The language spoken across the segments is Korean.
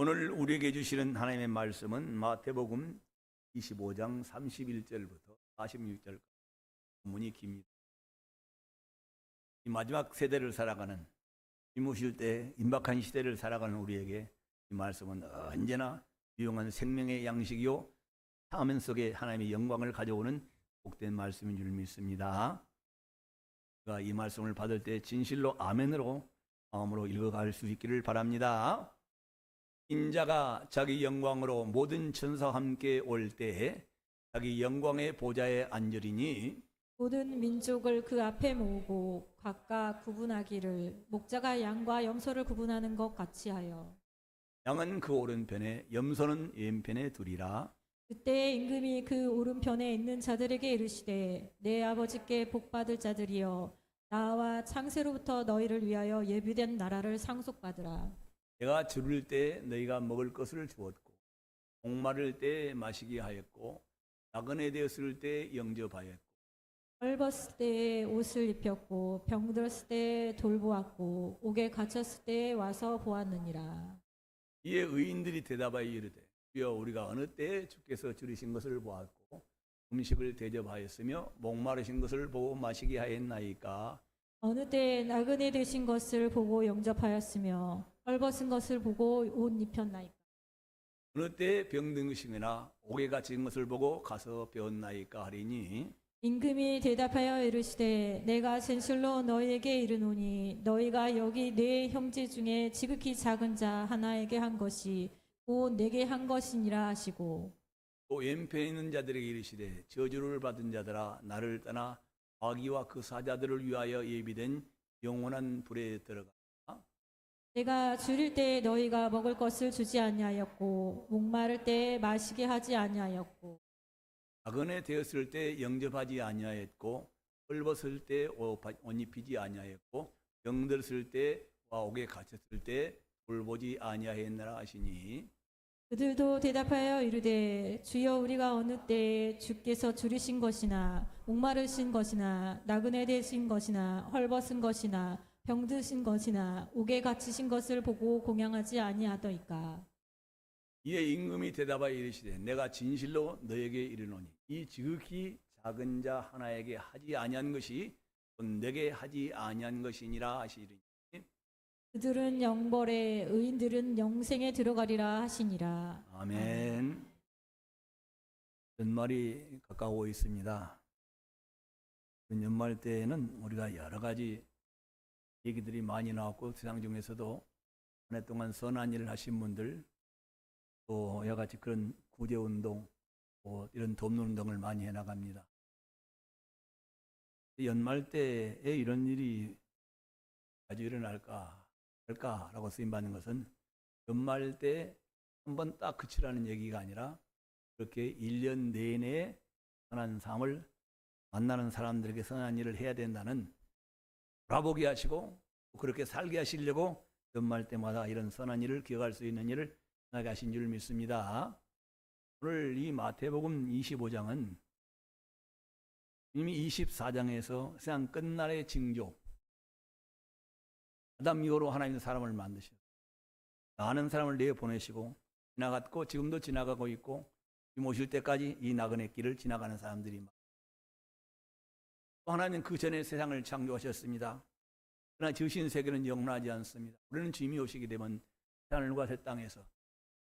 오늘 우리에게 주시는 하나님의 말씀은 마태복음 25장 31절부터 46절까지 본문이 깁니다. 이 마지막 세대를 살아가는 이무실 때 임박한 시대를 살아가는 우리에게 이 말씀은 언제나 유용한 생명의 양식이요 사면 속에 하나님의 영광을 가져오는 복된 말씀인 줄 믿습니다. 우리가 이 말씀을 받을 때 진실로 아멘으로 마음으로 읽어갈 수 있기를 바랍니다. 인자가 자기 영광으로 모든 천사와 함께 올 때에 자기 영광의 보좌에 앉으리니 모든 민족을 그 앞에 모으고 각각 구분하기를 목자가 양과 염소를 구분하는 것 같이 하여 양은 그 오른편에 염소는 왼편에 두리라. 그때 임금이 그 오른편에 있는 자들에게 이르시되 내 아버지께 복받을 자들이여 나와 창세로부터 너희를 위하여 예비된 나라를 상속받으라. 내가 주를 때 너희가 먹을 것을 주었고 목마를 때 마시게 하였고 나그네 되었을 때 영접하였고 헐벗을 때 옷을 입혔고 병들었을 때 돌보았고 옥에 갇혔을 때 와서 보았느니라. 이에 의인들이 대답하여 이르되 주여 우리가 어느 때에 주께서 줄이신 것을 보았고 음식을 대접하였으며 목마르신 것을 보고 마시게 하였나이까. 어느 때에 나그네 되신 것을 보고 영접하였으며 헐벗은 것을 보고 옷 입혔나이까. 어느 때에 병든것이나 옥에 갇힌 것을 보고 가서 배웠나이까 하리니 임금이 대답하여 이르시되 내가 진실로 너희에게 이르노니 너희가 여기 네 형제 중에 지극히 작은 자 하나에게 한 것이 곧 내게 한 것이니라 하시고 또 왼편에 있는 자들에게 이르시되 저주를 받은 자들아 나를 떠나 마귀와 그 사자들을 위하여 예비된 영원한 불에 들어가. 내가 줄일 때 너희가 먹을 것을 주지 아니하였고 목마를 때 마시게 하지 아니하였고 나그네 되었을 때 영접하지 아니하였고 헐벗을 때 옷 입히지 아니하였고 병들었을 때와 옥에 갇혔을 때 돌보지 아니하였느라 하시니 그들도 대답하여 이르되 주여 우리가 어느 때에 주께서 줄이신 것이나 목마르신 것이나 나그네 되신 것이나 헐벗은 것이나 병드신 것이나 옥에 갇히신 것을 보고 공양하지 아니하더이까. 이에 임금이 대답하여 이르시되 내가 진실로 너에게 이르노니 이 지극히 작은 자 하나에게 하지 아니한 것이 곧 내게 하지 아니한 것이니라 하시리니 그들은 영벌에 의인들은 영생에 들어가리라 하시니라. 아멘. 연말이 가까워 있습니다. 연말 때에는 우리가 여러 가지 얘기들이 많이 나왔고 세상 중에서도 한 해 동안 선한 일을 하신 분들 또 여러 가지 그런 구제운동 이런 돕는 운동을 많이 해나갑니다. 연말 때에 이런 일이 자주 일어날까라고 쓰임받는 것은 연말 때 한번 딱 그치라는 얘기가 아니라 그렇게 1년 내내 선한 삶을 만나는 사람들에게 선한 일을 해야 된다는 돌아보게 하시고 그렇게 살게 하시려고 연말 때마다 이런 선한 일을 기억할 수 있는 일을 하게 하신 줄 믿습니다. 오늘 이 마태복음 25장은 이미 24장에서 세상 끝날의 징조 아담 이후로 하나님은 사람을 만드셔 많은 사람을 내보내시고 지나갔고 지금도 지나가고 있고 모실 때까지 이 나그네 길을 지나가는 사람들이 많습니다. 또 하나님은 그 전에 세상을 창조하셨습니다. 그러나 지으신 세계는 영원하지 않습니다. 우리는 주님이 오시게 되면 하늘과 새 땅에서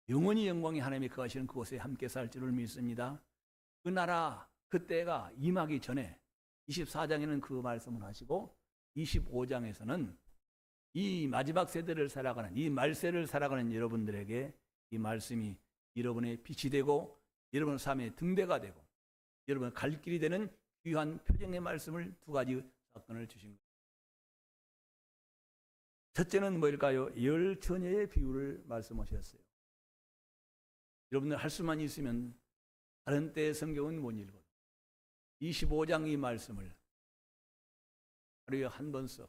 영원히 영광이 하나님이 거하시는 그곳에 함께 살 줄을 믿습니다. 그 나라 그때가 임하기 전에 24장에는 그 말씀을 하시고 25장에서는 이 마지막 세대를 살아가는 이 말세를 살아가는 여러분들에게 이 말씀이 여러분의 빛이 되고 여러분의 삶의 등대가 되고 여러분의 갈 길이 되는 귀한 표정의 말씀을 두 가지 사건을 주신 겁니다. 첫째는 뭘까요? 열 처녀의 비유를 말씀하셨어요. 여러분들 할 수만 있으면 다른 때의 성경은 못 읽어도 25장 이 말씀을 하루에 한 번 써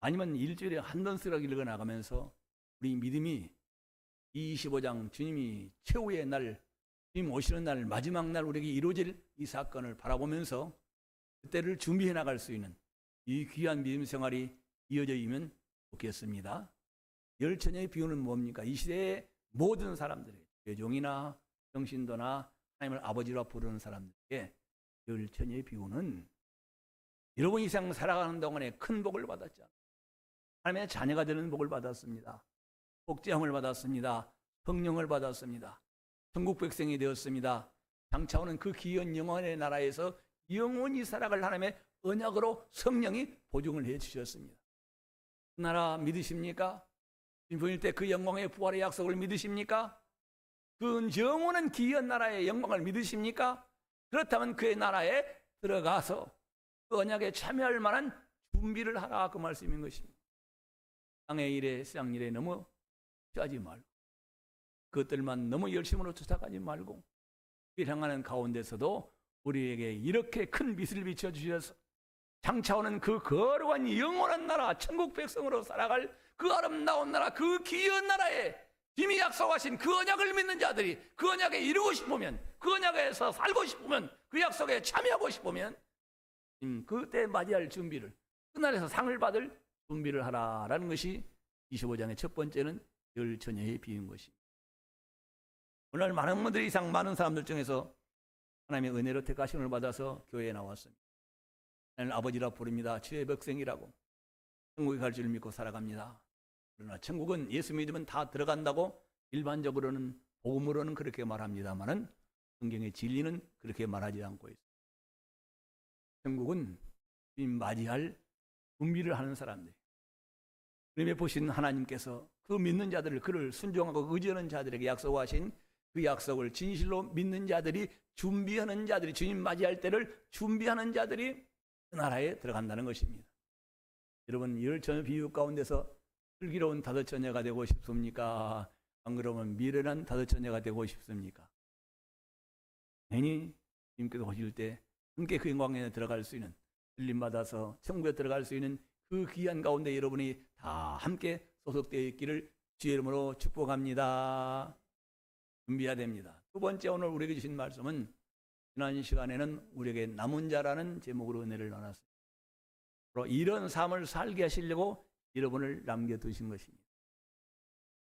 아니면 일주일에 한 번 쓰라고 읽어나가면서 우리 믿음이 이 25장 주님이 최후의 날 주님 오시는 날 마지막 날 우리에게 이루어질 이 사건을 바라보면서 그때를 준비해 나갈 수 있는 이 귀한 믿음 생활이 이어져 있으면 좋겠습니다. 열 처녀의 비유는 뭡니까? 이 시대의 모든 사람들에게, 외종이나 평신도나 하나님을 아버지라 부르는 사람들에게 열 처녀의 비유는 여러분 이 세상 살아가는 동안에 큰 복을 받았죠. 하나님의 자녀가 되는 복을 받았습니다. 복제함을 받았습니다. 성령을 받았습니다. 천국 백성이 되었습니다. 장차오는 그 귀한 영원의 나라에서 영원히 살아갈 하나님의 언약으로 성령이 보증을 해 주셨습니다. 그 나라 믿으십니까? 주님 때 그 영광의 부활의 약속을 믿으십니까? 그 영원한 귀한 나라의 영광을 믿으십니까? 그렇다면 그의 나라에 들어가서 그 언약에 참여할 만한 준비를 하라, 그 말씀인 것입니다. 땅의 일에 세상 일에 너무 취하지 말고 그것들만 너무 열심으로 쫓아가지 말고 길 향하는 가운데서도 우리에게 이렇게 큰 빛을 비춰주셔서 장차오는 그 거룩한 영원한 나라 천국 백성으로 살아갈 그 아름다운 나라, 그 귀한 나라에 이미 약속하신 그 언약을 믿는 자들이 그 언약에 이루고 싶으면, 그 언약에서 살고 싶으면, 그 약속에 참여하고 싶으면 그때 맞이할 준비를, 그날에서 상을 받을 준비를 하라라는 것이 25장의 첫 번째는 열 처녀의 비유인 것입니다. 오늘 많은 분들이 이상 많은 사람들 중에서 하나님의 은혜로 택하심을 받아서 교회에 나왔습니다. 나는 아버지라 부릅니다. 주의 백성이라고 천국에 갈 줄 믿고 살아갑니다. 그러나 천국은 예수 믿으면 다 들어간다고 일반적으로는 복음으로는 그렇게 말합니다만은 성경의 진리는 그렇게 말하지 않고 있습니다. 천국은 주님 맞이할 준비를 하는 사람들, 그림에 보신 하나님께서 그 믿는 자들을, 그를 순종하고 의지하는 자들에게 약속하신 그 약속을 진실로 믿는 자들이, 준비하는 자들이, 주님 맞이할 때를 준비하는 자들이 그 나라에 들어간다는 것입니다. 여러분, 열 처녀 비유 가운데서 슬기로운 다섯 처녀가 되고 싶습니까? 안 그러면 미련한 다섯 처녀가 되고 싶습니까? 괜히 주님께서 오실 때 함께 그 영광에 들어갈 수 있는, 들림 받아서 천국에 들어갈 수 있는 그 귀한 가운데 여러분이 다 함께 소속되어 있기를 주의 이름으로 축복합니다. 준비해야 됩니다. 두 번째, 오늘 우리에게 주신 말씀은 지난 시간에는 우리에게 남은 자라는 제목으로 은혜를 나눴습니다. 이런 삶을 살게 하시려고 여러분을 남겨두신 것입니다.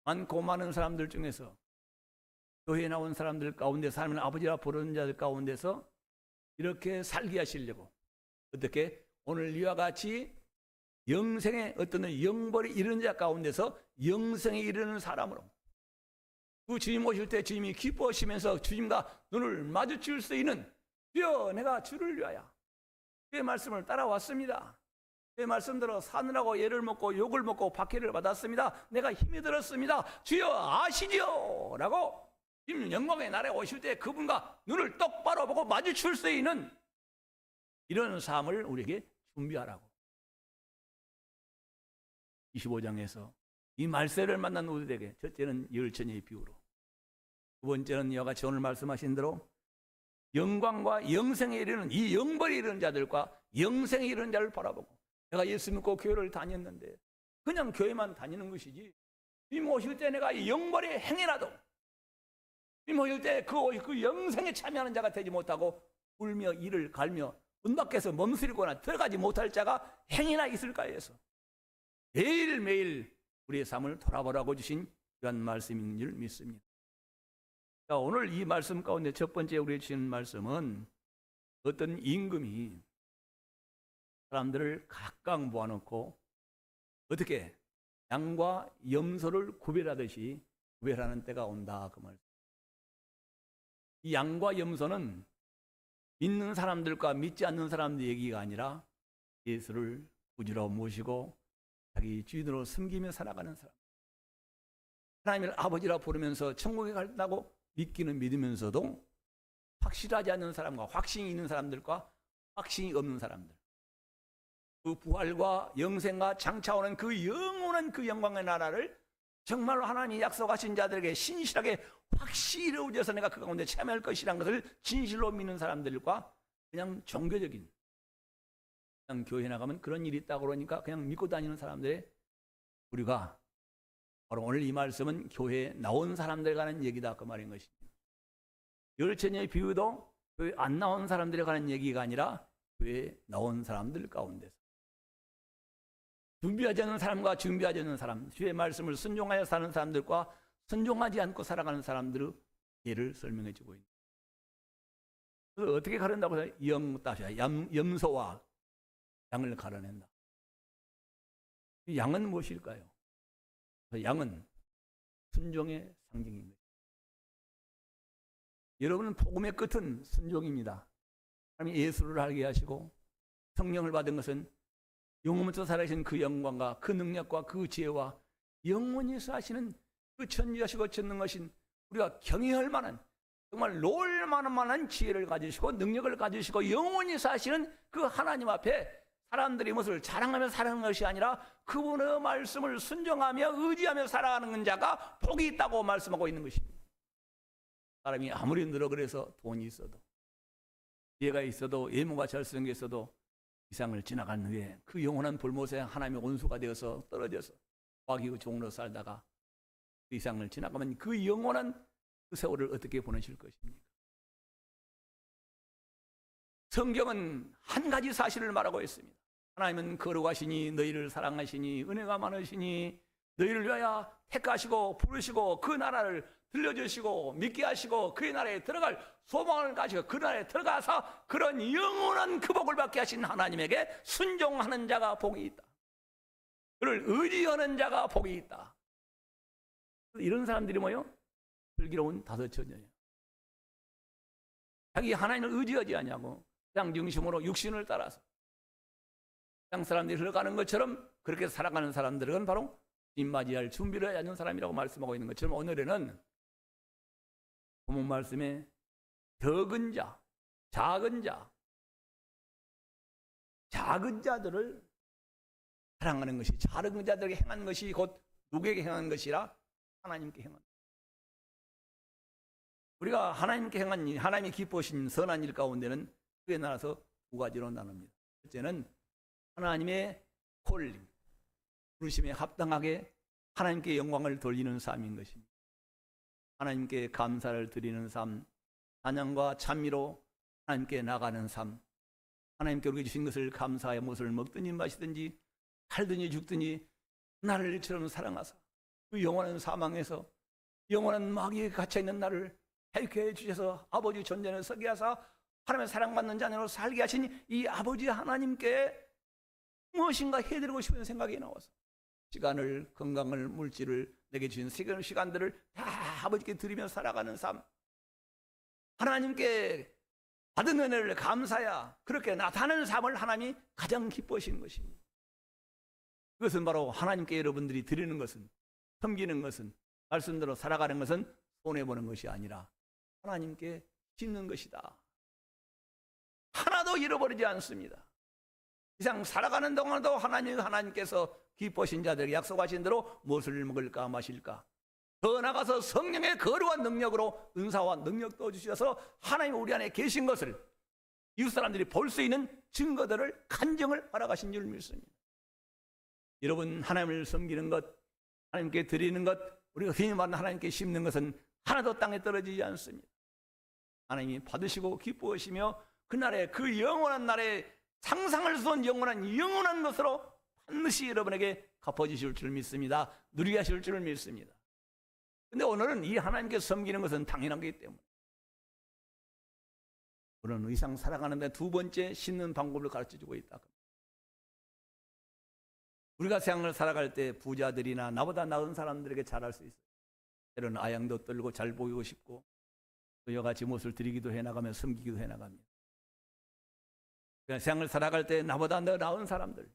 많고 많은 사람들 중에서, 교회에 나온 사람들 가운데, 삶을 아버지라 부르는 자들 가운데서 이렇게 살게 하시려고, 어떻게? 오늘 이와 같이 영생의 어떤 영벌이 이르는 자 가운데서 영생에 이르는 사람으로, 그 주님 오실 때 주님이 기뻐하시면서 주님과 눈을 마주칠 수 있는, 주여 내가 주를 위하여 그의 말씀을 따라왔습니다. 그의 말씀대로 사느라고 예를 먹고 욕을 먹고 박해를 받았습니다. 내가 힘이 들었습니다. 주여 아시지요? 라고 주님 영광의 나라에 오실 때 그분과 눈을 똑바로 보고 마주칠 수 있는 이런 삶을 우리에게 준비하라고 25장에서 이 말세를 만난 우리에게, 첫째는 열 처녀의 비유로, 두 번째는 이와 같이 오늘 말씀하신 대로 영광과 영생에 이르는, 이 영벌에 이르는 자들과 영생에 이르는 자를 바라보고, 내가 예수 믿고 교회를 다녔는데 그냥 교회만 다니는 것이지, 주님 오실 때 내가 이 영벌에 행해놔도 주님 오실 때 그 영생에 참여하는 자가 되지 못하고 울며 이를 갈며 문 밖에서 멈추거나 들어가지 못할 자가 행이나 있을까 해서 매일매일 우리의 삶을 돌아보라고 주신 그런 말씀인 줄 믿습니다. 자, 오늘 이 말씀 가운데 첫 번째 우리에게 주신 말씀은, 어떤 임금이 사람들을 각각 모아놓고 어떻게 양과 염소를 구별하듯이 구별하는 때가 온다, 그 말. 이 양과 염소는 믿는 사람들과 믿지 않는 사람들 얘기가 아니라 예수를 구주로 모시고 자기 주인으로 섬기며 살아가는 사람, 하나님을 아버지라 부르면서 천국에 간다고 믿기는 믿으면서도 확실하지 않는 사람과 확신이 있는 사람들과 확신이 없는 사람들, 그 부활과 영생과 장차오는 그 영원한 그 영광의 나라를 정말로 하나님이 약속하신 자들에게 신실하게 확실히 이루어져서 내가 그 가운데 참여할 것이라는 것을 진실로 믿는 사람들과 그냥 종교적인, 그냥 교회 나가면 그런 일이 있다고 그러니까 그냥 믿고 다니는 사람들의, 우리가 바로 오늘 이 말씀은 교회에 나온 사람들에 관한 얘기다, 그 말인 것입니다. 열 처녀의 비유도 교회 안 나온 사람들에 관한 얘기가 아니라 교회에 나온 사람들 가운데서 준비하지 않는 사람과 준비하지 않는 사람, 주의 말씀을 순종하여 사는 사람들과 순종하지 않고 살아가는 사람들의 예를 설명해 주고 있습니다. 그래서 어떻게 가른다고 해서 염소와 양을 가려낸다. 이 양은 무엇일까요? 양은 순종의 상징입니다. 여러분은 복음의 끝은 순종입니다. 하나님이 예수를 알게 하시고 성령을 받은 것은 영원부터 살아계신 그 영광과 그 능력과 그 지혜와 영원히 사시는 그 천지하시고 전능하신 우리가 경외할 만한 정말 놀 만한 지혜를 가지시고 능력을 가지시고 영원히 사시는 그 하나님 앞에 사람들이 무엇을 자랑하며 살아가는 것이 아니라 그분의 말씀을 순종하며 의지하며 살아가는 자가 복이 있다고 말씀하고 있는 것입니다. 사람이 아무리 늘어 그래서 돈이 있어도 지혜가 있어도 외모가 잘생겼어도 이상을 지나간 후에 그 영원한 불못에 하나님의 온수가 되어서 떨어져서 과기의 종으로 살다가 그 이상을 지나가면 그 영원한 그 세월을 어떻게 보내실 것입니까? 성경은 한 가지 사실을 말하고 있습니다. 하나님은 거룩하시니 너희를 사랑하시니 은혜가 많으시니 너희를 위하여 택하시고 부르시고 그 나라를 들려주시고 믿게 하시고 그의 나라에 들어갈 소망을 가지고 그 나라에 들어가서 그런 영원한 그 복을 받게 하신 하나님에게 순종하는 자가 복이 있다. 그를 의지하는 자가 복이 있다. 이런 사람들이 뭐요? 슬기로운 다섯 처녀예요. 자기 하나님을 의지하지 않냐고 그냥 중심으로 육신을 따라서 세상 사람들이 흘러가는 것처럼 그렇게 살아가는 사람들은 바로 입맞이할 준비를 해야 하는 사람이라고 말씀하고 있는 것처럼 오늘에는 본문 말씀에 적은 자, 작은 자들을 사랑하는 것이 작은 자들에게 행한 것이 곧 누구에게 행한 것이라 하나님께 행한 우리가 하나님께 행한 일, 하나님이 기뻐하신 선한 일 가운데는 그에 나눠서 두 가지로 나눕니다. 첫째는 하나님의 콜링, 부르심에 합당하게 하나님께 영광을 돌리는 삶인 것입니다. 하나님께 감사를 드리는 삶, 찬양과 찬미로 하나님께 나가는 삶, 하나님께 우리에게 주신 것을 감사하여 무엇을 먹든지 마시든지 살든지 죽든지 나를 일처럼 사랑하사 그 영원한 사망에서 영원한 마귀에 갇혀있는 나를 해육해 주셔서 아버지 존재를 서게 하사 하나님의 사랑받는 자녀로 살게 하신 이 아버지 하나님께 무엇인가 해드리고 싶은 생각이 나와서 시간을, 건강을, 물질을 내게 주신 시간들을 다 아버지께 드리며 살아가는 삶, 하나님께 받은 은혜를 감사야 그렇게 나타내는 삶을 하나님이 가장 기뻐하시는 것입니다. 그것은 바로 하나님께 여러분들이 드리는 것은, 섬기는 것은, 말씀대로 살아가는 것은 손해보는 것이 아니라 하나님께 짓는 것이다. 하나도 잃어버리지 않습니다. 이상 살아가는 동안도 하나님께서 기뻐하신 자들에게 약속하신 대로 무엇을 먹을까 마실까 더 나아가서 성령의 거룩한 능력으로 은사와 능력도 주셔서 하나님 우리 안에 계신 것을 이웃 사람들이 볼 수 있는 증거들을 간증을 허락하신 줄 믿습니다. 여러분 하나님을 섬기는 것, 하나님께 드리는 것, 우리가 흔히 말하는 하나님께 심는 것은 하나도 땅에 떨어지지 않습니다. 하나님이 받으시고 기뻐하시며 그날에 그 영원한 날에 상상을 쏜 영원한 것으로 반드시 여러분에게 갚아주실 줄 믿습니다. 누리게 하실 줄 믿습니다. 그런데 오늘은 이 하나님께 섬기는 것은 당연한 거기 때문에 그런 의상 살아가는데 두 번째 씻는 방법을 가르쳐주고 있다. 우리가 세상을 살아갈 때 부자들이나 나보다 나은 사람들에게 잘할 수 있어요. 때로는 아양도 떨고 잘 보이고 싶고 또 여같이 무엇을 드리기도 해나가며 섬기기도 해나갑니다. 세상을 살아갈 때 나보다 더 나은 사람들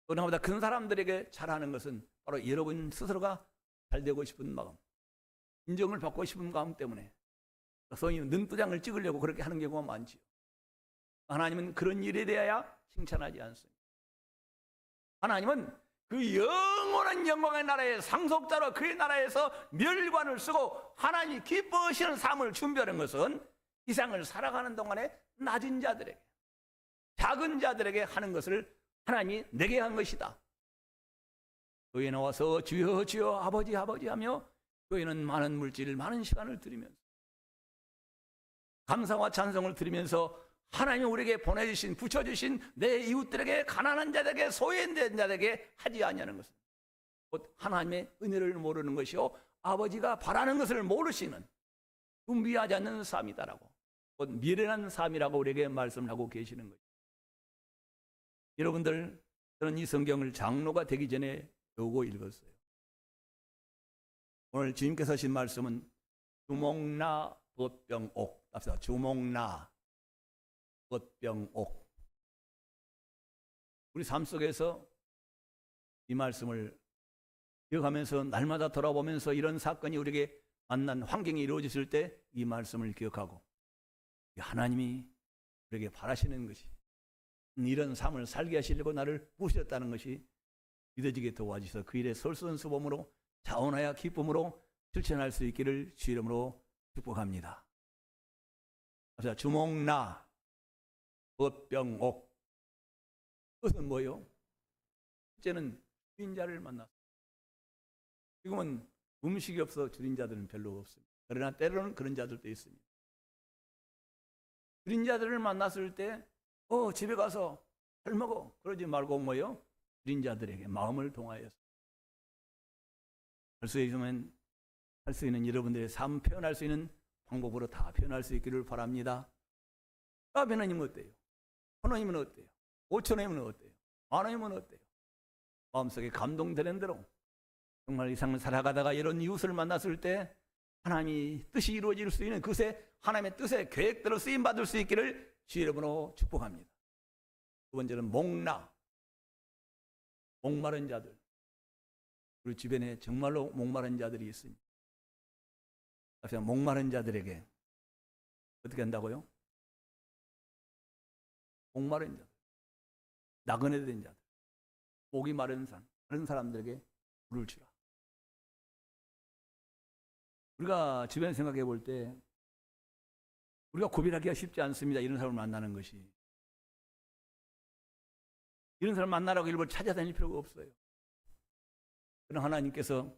또 나보다 큰 사람들에게 잘하는 것은 바로 여러분 스스로가 잘 되고 싶은 마음, 인정을 받고 싶은 마음 때문에 소위 눈도장을 찍으려고 그렇게 하는 경우가 많지요. 하나님은 그런 일에 대하여 칭찬하지 않습니다. 하나님은 그 영원한 영광의 나라의 상속자로 그의 나라에서 멸관을 쓰고 하나님이 기뻐하시는 삶을 준비하는 것은 이 세상을 살아가는 동안에 낮은 자들에게 작은 자들에게 하는 것을 하나님이 내게 한 것이다. 교회에 나와서 주여 주여 아버지 아버지 하며 교회는 많은 물질 많은 시간을 들이면서 감사와 찬송을 드리면서 하나님이 우리에게 보내주신 붙여주신 내 이웃들에게 가난한 자들에게 소외된 자들에게 하지 아니하는 것은 곧 하나님의 은혜를 모르는 것이요 아버지가 바라는 것을 모르시는 준비하지 않는 삶이다라고 곧 미련한 삶이라고 우리에게 말씀을 하고 계시는 거죠. 여러분들 저는 이 성경을 장로가 되기 전에 배우고 읽었어요. 오늘 주님께서 하신 말씀은 주목나 벗병옥 합시다. 주목나 벗병옥. 우리 삶 속에서 이 말씀을 기억하면서 날마다 돌아보면서 이런 사건이 우리에게 만난 환경이 이루어졌을 때 이 말씀을 기억하고 하나님이 우리에게 바라시는 것이 이런 삶을 살게 하시려고 나를 부으셨다는 것이 믿어지게 도와주셔서 그 일에 솔선수범으로 자원하여 기쁨으로 실천할 수 있기를 주 이름으로 축복합니다. 주목나 벗병옥. 그것은 뭐예요? 첫째는 줄인 자를 만났습니다. 지금은 음식이 없어 줄인 자들은 별로 없습니다. 그러나 때로는 그런 자들도 있습니다. 줄인 자들을 만났을 때 집에 가서 잘 먹어 그러지 말고 뭐요? 줄인 자들에게 마음을 동하여서 할 수 있는 여러분들의 삶 표현할 수 있는 방법으로 다 표현할 수 있기를 바랍니다. 하나님은 어때요? 하나님은 어때요? 5천원이면 어때요? 만원이면 어때요? 마음속에 감동되는 대로 정말 이 삶을 살아가다가 이런 이웃을 만났을 때 하나님이 뜻이 이루어질 수 있는 그새 하나님의 뜻의 계획대로 쓰임받을 수 있기를 주 이름으로 축복합니다. 두 번째는 목마른 자들. 우리 주변에 정말로 목마른 자들이 있습니다. 목마른 자들에게 어떻게 한다고요? 목마른 자들, 나그네 된 자들, 목이 마른 다른 사람들에게 물을 주라. 우리가 주변 생각해 볼 때 우리가 구별하기가 쉽지 않습니다. 이런 사람을 만나는 것이. 이런 사람을 만나라고 일부러 찾아다닐 필요가 없어요. 그러나 하나님께서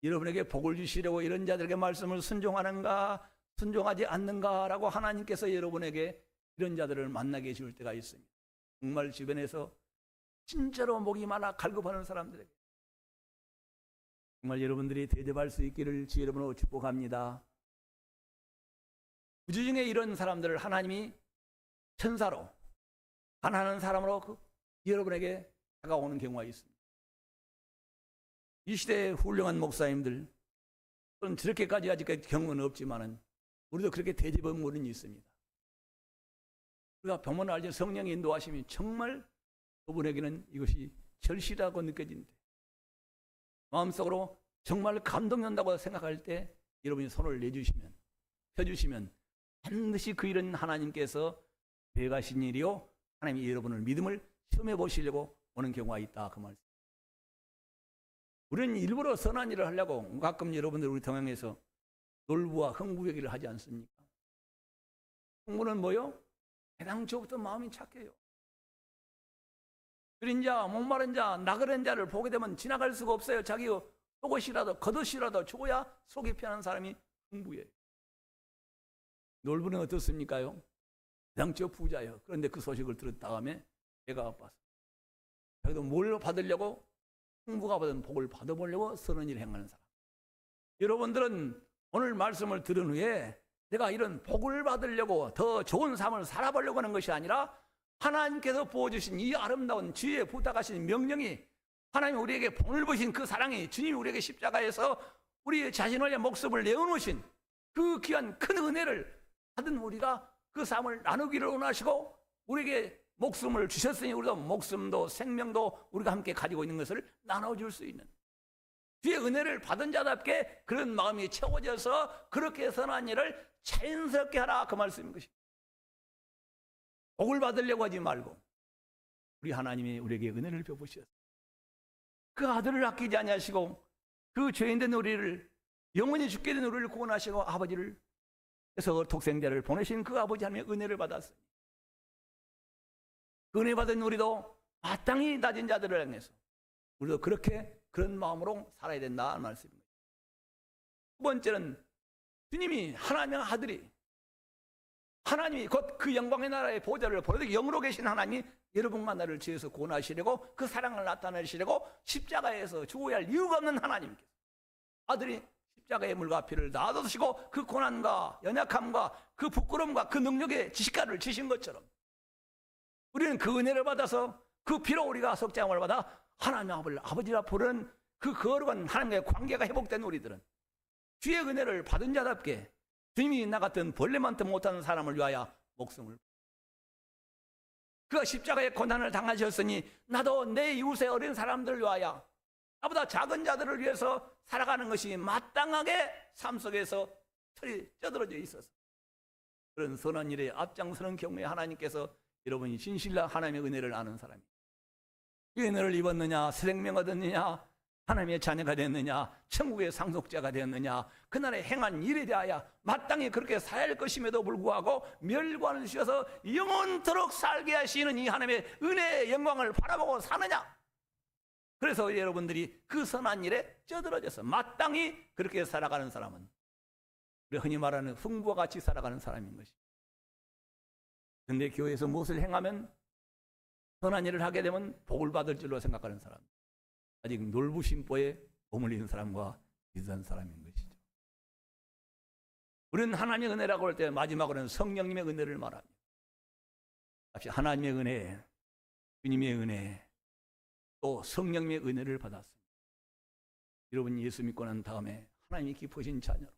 여러분에게 복을 주시려고 이런 자들에게 말씀을 순종하는가 순종하지 않는가라고 하나님께서 여러분에게 이런 자들을 만나게 해줄 때가 있습니다. 정말 주변에서 진짜로 목이 많아 갈급하는 사람들에게 정말 여러분들이 대접할 수 있기를 주 여러분으로 축복합니다. 우주 중에 이런 사람들을 하나님이 천사로 가난한 사람으로 여러분에게 다가오는 경우가 있습니다. 이 시대의 훌륭한 목사님들 또는 저렇게까지 아직까지 경험은 없지만은 우리도 그렇게 대접한 분이 있습니다. 우리가 병원을 알지 성령의 인도하심이 정말 그분에게는 이것이 절실하고 느껴진대. 마음속으로 정말 감동된다고 생각할 때 여러분이 손을 내주시면 펴주시면 반드시 그 일은 하나님께서 배가신 일이요 하나님이 여러분을 믿음을 시험해 보시려고 오는 경우가 있다 그 말씀. 우리는 일부러 선한 일을 하려고 가끔 여러분들 우리 동양에서 놀부와 흥부얘기를 하지 않습니까? 흥부는 뭐요? 해당초부터 마음이 착해요. 줄인 자, 목마른 자, 나그네 자를 보게 되면 지나갈 수가 없어요. 자기 속옷이라도 겉옷이라도 줘야 속이 편한 사람이 흥부예요. 놀부는 어떻습니까요? 해당초 부자예요. 그런데 그 소식을 들은 다음에 배가 아팠어요. 자기도 뭘 받으려고 흥부가 받은 복을 받아보려고 선한 일을 행하는 사람. 여러분들은 오늘 말씀을 들은 후에 내가 이런 복을 받으려고 더 좋은 삶을 살아보려고 하는 것이 아니라 하나님께서 부어주신 이 아름다운 주의 부탁하신 명령이 하나님이 우리에게 본을 보신 그 사랑이 주님이 우리에게 십자가에서 우리 자신을 위해 목숨을 내어놓으신 그 귀한 큰 은혜를 받은 우리가 그 삶을 나누기를 원하시고 우리에게 목숨을 주셨으니 우리도 목숨도 생명도 우리가 함께 가지고 있는 것을 나눠줄 수 있는 주의 은혜를 받은 자답게 그런 마음이 채워져서 그렇게 선한 일을 자연스럽게 하라 그 말씀인 것입니다. 복을 받으려고 하지 말고 우리 하나님이 우리에게 은혜를 베푸셨어요. 그 아들을 아끼지 아니하시고 그 죄인된 우리를 영원히 죽게 된 우리를 구원하시고 아버지를 그래서 독생자를 보내신 그 아버지 하나님의 은혜를 받았어요. 그 은혜 받은 우리도 마땅히 낮은 자들을 향해서 우리도 그런 마음으로 살아야 된다는 말씀입니다. 두 번째는 주님이 하나님의 아들이 하나님이 곧 그 영광의 나라의 보좌를 보려고 영으로 계신 하나님이 여러분과 나를 지어서 구원하시려고 그 사랑을 나타내시려고 십자가에서 죽어야 할 이유가 없는 하나님께서 아들이 십자가의 물과 피를 다 얻으시고 그 고난과 연약함과 그 부끄러움과 그 능력의 지식가를 지신 것처럼 우리는 그 은혜를 받아서 그 피로 우리가 속죄함을 받아 하나님 아버지라 부르는 그 거룩한 하나님과의 관계가 회복된 우리들은 주의 은혜를 받은 자답게 주님이 나 같은 벌레만도 못하는 사람을 위하여 목숨을 그가 십자가의 고난을 당하셨으니 나도 내 이웃의 어린 사람들을 위하여 나보다 작은 자들을 위해서 살아가는 것이 마땅하게 삶 속에서 털이 쪄들어져 있어서 그런 선한 일에 앞장서는 경우에 하나님께서 여러분이 진실로 하나님의 은혜를 아는 사람이 이 은혜를 입었느냐 새 생명 얻었느냐 하나님의 자녀가 됐느냐 천국의 상속자가 되었느냐 그날에 행한 일에 대하여 마땅히 그렇게 살아야 할 것임에도 불구하고 멸관을 주셔서 영원토록 살게 하시는 이 하나님의 은혜의 영광을 바라보고 사느냐 그래서 여러분들이 그 선한 일에 쪄들어져서 마땅히 그렇게 살아가는 사람은 우리가 흔히 말하는 흥부와 같이 살아가는 사람인 것입니다. 그런데 교회에서 무엇을 행하면 선한 일을 하게 되면 복을 받을 줄로 생각하는 사람 아직 놀부심보에 머물리는 사람과 비슷한 사람인 것이죠. 우리는 하나님의 은혜라고 할 때 마지막으로는 성령님의 은혜를 말합니다. 하나님의 은혜, 주님의 은혜, 또 성령님의 은혜를 받았습니다. 여러분 예수 믿고 난 다음에 하나님이 기쁘신 자녀로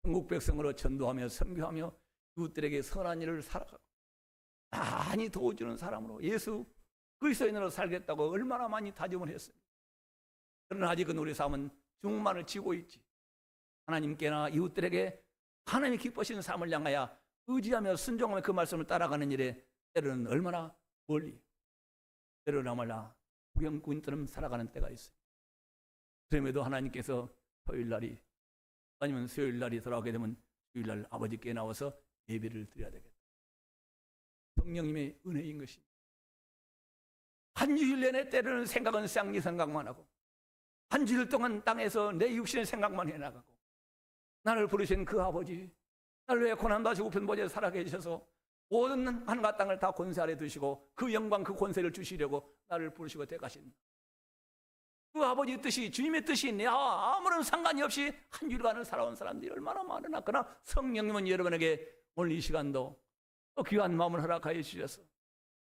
천국 백성으로 전도하며 선교하며 이웃들에게 선한 일을 살아가고 많이 도와주는 사람으로 예수 그리스도인으로 살겠다고 얼마나 많이 다짐을 했습니다. 그러나 아직은 우리 삶은 중만을 지고 있지. 하나님께나 이웃들에게 하나님이 기뻐하시는 삶을 향하여 의지하며 순종하며 그 말씀을 따라가는 일에 때로는 얼마나 멀리 때로나마나 구경꾼처럼 살아가는 때가 있어요. 그럼에도 하나님께서 토요일날이 아니면 수요일날이 돌아오게 되면 주일날 아버지께 나와서 예배를 드려야 되겠다. 성령님의 은혜인 것입니다. 한 주일 내내 때로는 생각은 쌍리 생각만 하고 한 주일 동안 땅에서 내 육신의 생각만 해나가고 나를 부르신 그 아버지 나를 왜 고난받으시고 우편보좌에 살아계 계셔서 모든 하늘과 땅을 다 권세 아래 두시고 그 영광 그 권세를 주시려고 나를 부르시고 대가신 그 아버지 뜻이 주님의 뜻이 내와 아무런 상관이 없이 한 주일간을 살아온 사람들이 얼마나 많으나 그러나 성령님은 여러분에게 오늘 이 시간도 또 귀한 마음을 허락하여 주셔서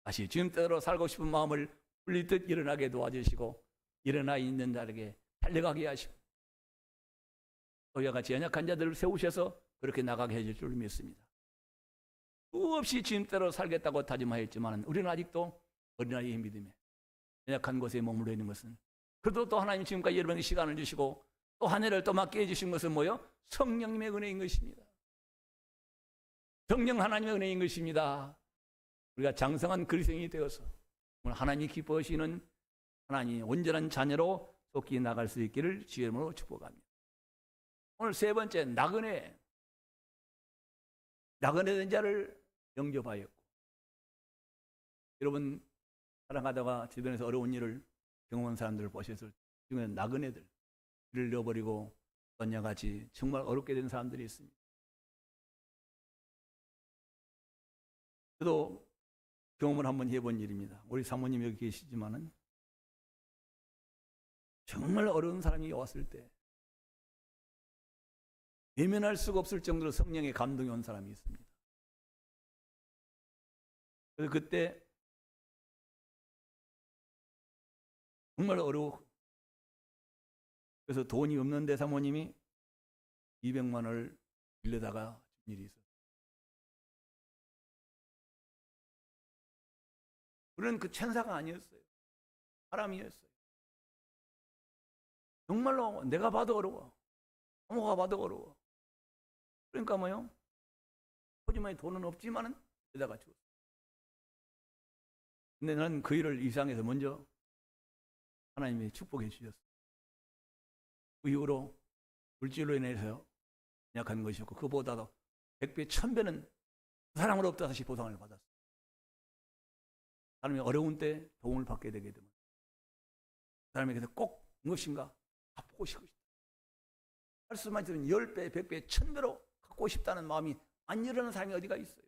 다시 주님 뜻대로 살고 싶은 마음을 불리듯 일어나게 도와주시고 일어나 있는 자에게 달려가게 하시고 또 이와 같이 연약한 자들을 세우셔서 그렇게 나가게 해줄 줄 믿습니다. 수없이 주님대로 살겠다고 다짐하였지만 우리는 아직도 어린아이의 믿음에 연약한 곳에 머물러 있는 것은 그래도 또 하나님 지금까지 여러분에게 시간을 주시고 또 한 해를 또 맡게 해주신 것은 뭐요? 성령님의 은혜인 것입니다. 성령 하나님의 은혜인 것입니다. 우리가 장성한 그리스도인이 되어서 오늘 하나님이 기뻐하시는 하나님의 온전한 자녀로 속히 나갈 수 있기를 주의 이름으로 축복합니다. 오늘 세 번째 나그네 된 자를 영접하였고 여러분 살아가다가 주변에서 어려운 일을 경험한 사람들을 보셨을 때 중에 나그네들 일을 잃어버리고 언냐같이 정말 어렵게 된 사람들이 있습니다. 저도 경험을 한번 해본 일입니다. 우리 사모님 여기 계시지만은 정말 어려운 사람이 왔을 때 외면할 수가 없을 정도로 성령의 감동이 온 사람이 있습니다. 그래서 그때 정말 어려워. 그래서 돈이 없는데 사모님이 200만 원을 빌려다가 준 일이 있었어요. 우리는 그 천사가 아니었어요. 사람이었어요. 정말로 내가 봐도 어려워. 부모가 봐도 어려워. 그러니까 뭐요? 하지만 돈은 없지만은 내다가 줬어. 근데 나는 그 일을 이상해서 먼저 하나님이 축복해 주셨어. 그 이후로 물질로 인해서 약한 것이었고 그보다도 100배, 1000배는 그 사람으로부터 다시 보상을 받았어. 사람이 어려운 때 도움을 받게 되게 되면 그 사람에게서 꼭 무엇인가 갚고 싶고 싶다. 할 수만 있으면 10배, 100배, 1000배로 갖고 싶다는 마음이 안 일어나는 사람이 어디가 있어요?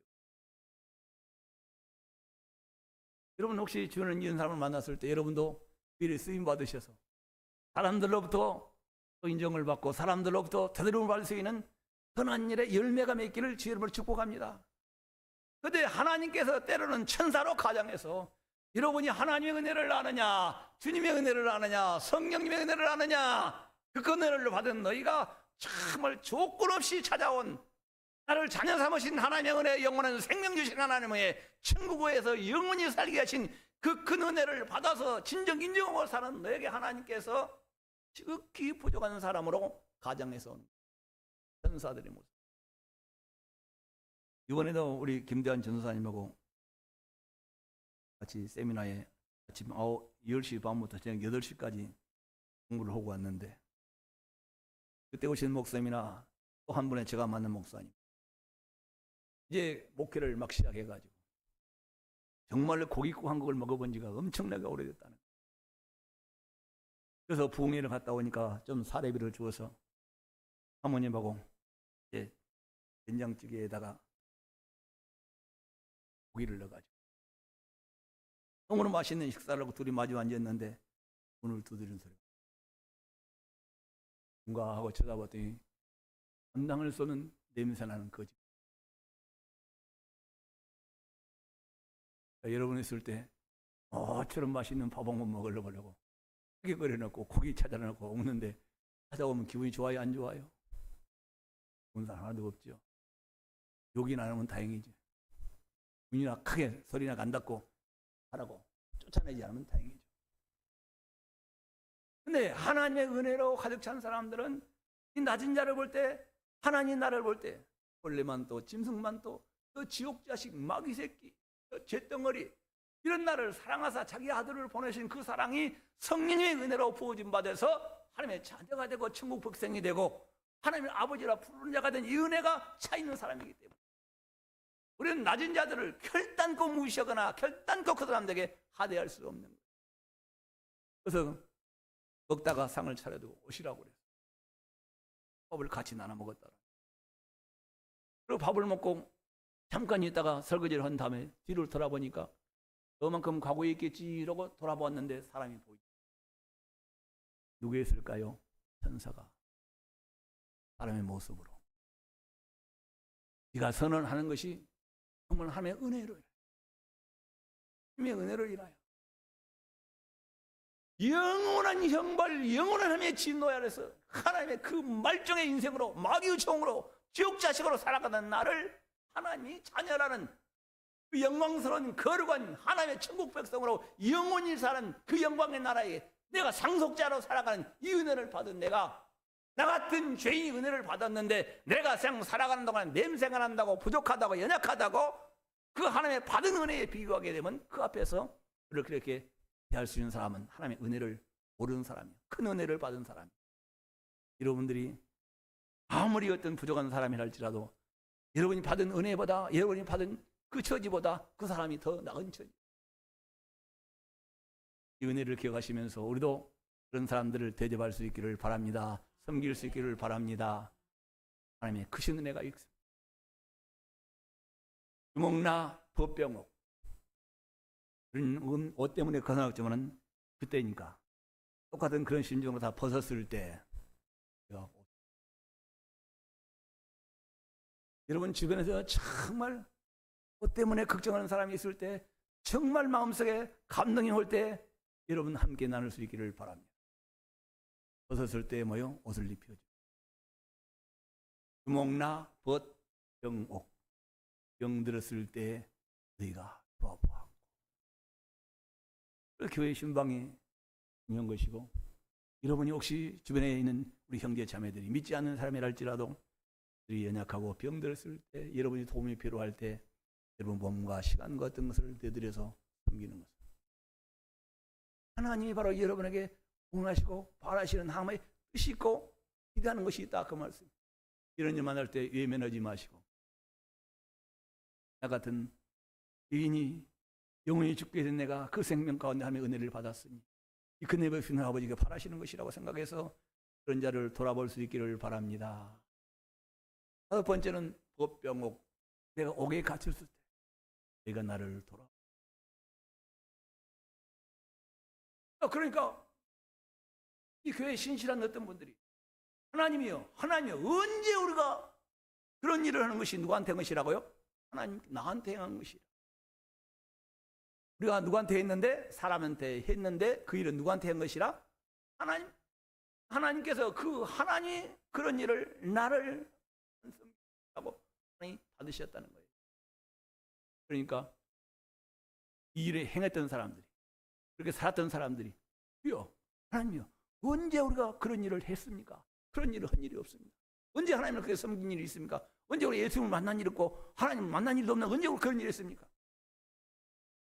여러분 혹시 주는 이런 사람을 만났을 때 여러분도 미리 쓰임 받으셔서 사람들로부터 또 인정을 받고 사람들로부터 되도록을 받을 수 있는 선한 일의 열매가 맺기를 주 여러분을 축복합니다. 그런데 하나님께서 때로는 천사로 가장해서 여러분이 하나님의 은혜를 아느냐, 주님의 은혜를 아느냐, 성령님의 은혜를 아느냐, 그 은혜를 받은 너희가 정말 조건 없이 찾아온 나를 자녀 삼으신 하나님의 은혜, 영원한 생명 주신 하나님의 천국에서 영원히 살게 하신 그 큰 은혜를 받아서 진정 인정하고 사는 너에게 하나님께서 지극히 부족한 사람으로 가장해서 온 천사들의 모습. 이번에도 우리 김대한 전도사님하고 같이 세미나에 아침 10시 반부터 저녁 8시까지 공부를 하고 왔는데, 그때 오신 목사님이나 또 한 분의 제가 만난 목사님, 이제 목회를 막 시작해가지고 정말로 고깃국 한국을 먹어본 지가 엄청나게 오래됐다는 거예요. 그래서 부흥회를 갔다 오니까 좀 사례비를 주어서 사모님하고 이제 된장찌개에다가 고기를 넣어가지고 너무나 맛있는 식사를 하고 둘이 마주 앉았는데 문을 두드리는 소리가 뭔가 하고 쳐다봤더니 한당을 쏘는 냄새나는 거지. 여러분 있을 때 저런 맛있는 밥 한 번 먹으려고 크게 끓여놓고 고기 찾아놓고 먹는데 찾아오면 기분이 좋아요, 안 좋아요? 좋은 사람 하나도 없죠. 욕이 나면 다행이지. 문이나 크게 소리나 안 닫고 하라고 쫓아내지 않으면 다행이죠. 근데 하나님의 은혜로 가득 찬 사람들은 이 낮은 자를 볼 때, 하나님 나를 볼 때 벌레만 또 짐승만 또 지옥 자식 마귀 새끼 죄덩어리 이런 나를 사랑하사 자기 아들을 보내신 그 사랑이 성령의 은혜로 부어진 받아서 하나님의 자녀가 되고 천국 백성이 되고 하나님의 아버지라 부르는 자가 된 이 은혜가 차 있는 사람이기 때문에 우리는 낮은 자들을 결단코 무시하거나 결단코 그 사람들에게 하대할 수 없는 거예요. 그래서 먹다가 상을 차려두고 오시라고 그랬어요. 밥을 같이 나눠 먹었더라. 그리고 밥을 먹고 잠깐 있다가 설거지를 한 다음에 뒤를 돌아보니까 너만큼 가고 있겠지 이러고 돌아보았는데 사람이 보이죠. 누구였을까요? 천사가 사람의 모습으로. 네가 선언하는 것이 정말 하나님의 은혜로 인하여, 하나님의 은혜로 인하여 영원한 형벌, 영원한 하나님의 진노 아래서 하나님의 그 말종의 인생으로 마귀의 종으로 지옥 자식으로 살아가는 나를 하나님이 자녀라는 그 영광스러운 거룩한 하나님의 천국 백성으로 영원히 사는 그 영광의 나라에 내가 상속자로 살아가는 이 은혜를 받은 내가, 나 같은 죄인이 은혜를 받았는데 내가 살아가는 동안 냄새가 난다고 부족하다고 연약하다고 그 하나님의 받은 은혜에 비유하게 되면 그 앞에서 그렇게 대할 수 있는 사람은 하나님의 은혜를 모르는 사람이에요. 큰 은혜를 받은 사람이에요. 여러분들이 아무리 어떤 부족한 사람이라 할지라도 여러분이 받은 은혜보다, 여러분이 받은 그 처지보다 그 사람이 더 나은 처지. 이 은혜를 기억하시면서 우리도 그런 사람들을 대접할 수 있기를 바랍니다. 섬길 수 있기를 바랍니다. 하나님의 크신 은혜가 있습니다. 주먹나 법병옥 그런 옷 때문에 거나졌지만은 그때니까 똑같은 그런 심정으로 다 벗었을 때 여러분 주변에서 정말 옷 때문에 걱정하는 사람이 있을 때, 정말 마음속에 감동이 올 때 여러분 함께 나눌 수 있기를 바랍니다. 벗었을 때 뭐요? 옷을 입혀줘. 주목나 벗 병옥. 병 들었을 때 너희가 도와보았고. 교회 신방이 중요한 것이고, 여러분이 혹시 주변에 있는 우리 형제 자매들이 믿지 않는 사람이랄지라도 그들이 연약하고 병들었을 때, 여러분이 도움이 필요할 때 여러분 몸과 시간과 어떤 것을 내드려서 섬기는 것을 하나님이 바로 여러분에게 원하시고 바라시는 하나님의 뜻이 있고 기대하는 것이 있다, 그 말씀. 이런 일 만날 때 외면하지 마시고, 나 같은 유인이 영원히 죽게 된 내가 그 생명 가운데 하나님의 은혜를 받았으니 이 큰 은혜 베푸는 아버지가 바라시는 것이라고 생각해서 그런 자를 돌아볼 수 있기를 바랍니다. 다섯 번째는 법병옥. 내가 옥에 갇혔을 때 내가 나를 돌아. 그러니까 이 교회 신실한 어떤 분들이 하나님이요, 언제 우리가 그런 일을 하는 것이 누구한테 한 것이라고요? 하나님 나한테 행한 것이라. 우리가 누구한테 했는데, 사람한테 했는데 그 일은 누구한테 한 것이라? 하나님께서 그 하나님 그런 일을 나를 하고 하나님 받으셨다는 거예요. 그러니까 이 일에 행했던 사람들이, 그렇게 살았던 사람들이, 주여, 하나님이요, 언제 우리가 그런 일을 했습니까? 그런 일을 한 일이 없습니다. 언제 하나님을 그렇게 섬긴 일이 있습니까? 언제 우리 예수님을 만난 일이 있고 하나님을 만난 일도 없나? 언제 우리 그런 일을 했습니까?